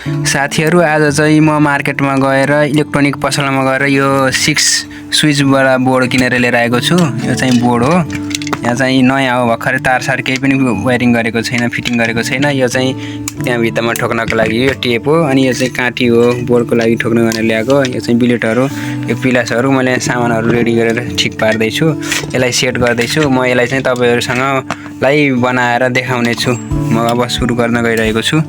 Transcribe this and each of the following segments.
साथीहरु आज चाहिँ म मार्केटमा गएर इलेक्ट्रोनिक पसलमा गएर यो 6 स्विच वाला बोर्ड किनेर लिएर आएको छु। यो चाहिँ बोर्ड हो। यहाँ चाहिँ नयाँ हो, भर्खरै तार केही पनि वायरिङ गरेको छैन, फिटिङ गरेको छैन। यो चाहिँ त्यहाँ भित्तामा ठोक्नको लागि यो टेप हो अनि यो चाहिँ काठी हो बोर्डको लागि ठोक्न भनेर ल्याएको। यो चाहिँ बिलेटहरु, यो पिलासहरु मैले सामानहरु रेडी गरेर ठिक पार्दै छु। यसलाई सेट गर्दै छु। म यसलाई चाहिँ तपाईहरुसँग लाइभ बनाएर देखाउने छु। म अब सुरु गर्न गइरहेको छु।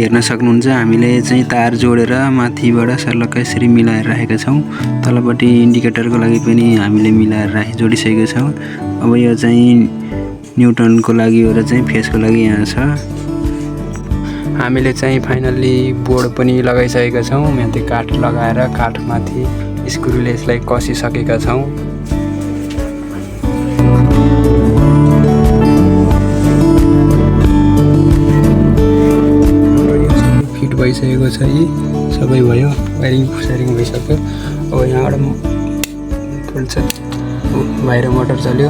हेर्न सक्नुहुन्छ हामीले चाहिँ तार जोडेर माथिबाट सर्लक्क यसरी मिलाएर राखेका छौं। तलपट्टि इन्डिकेटरको लागि पनि हामीले मिलाएर जोडिसकेका छौं। अब यो चाहिँ न्युट्रनको लागि हो र चाहिँ फेसको लागि यहाँ छ। हामीले चाहिँ फाइनल्ली बोर्ड पनि लगाइसकेका छौं। माथि काठ लगाएर काठमाथि स्क्रुले यसलाई कसिसकेका छौं। भइसकेको छ। यी सबै भयो, वायरिङ फुसारिङ भइसक्यो। अब यहाँबाट खोल्छ, बाहिर मोटर चल्यो।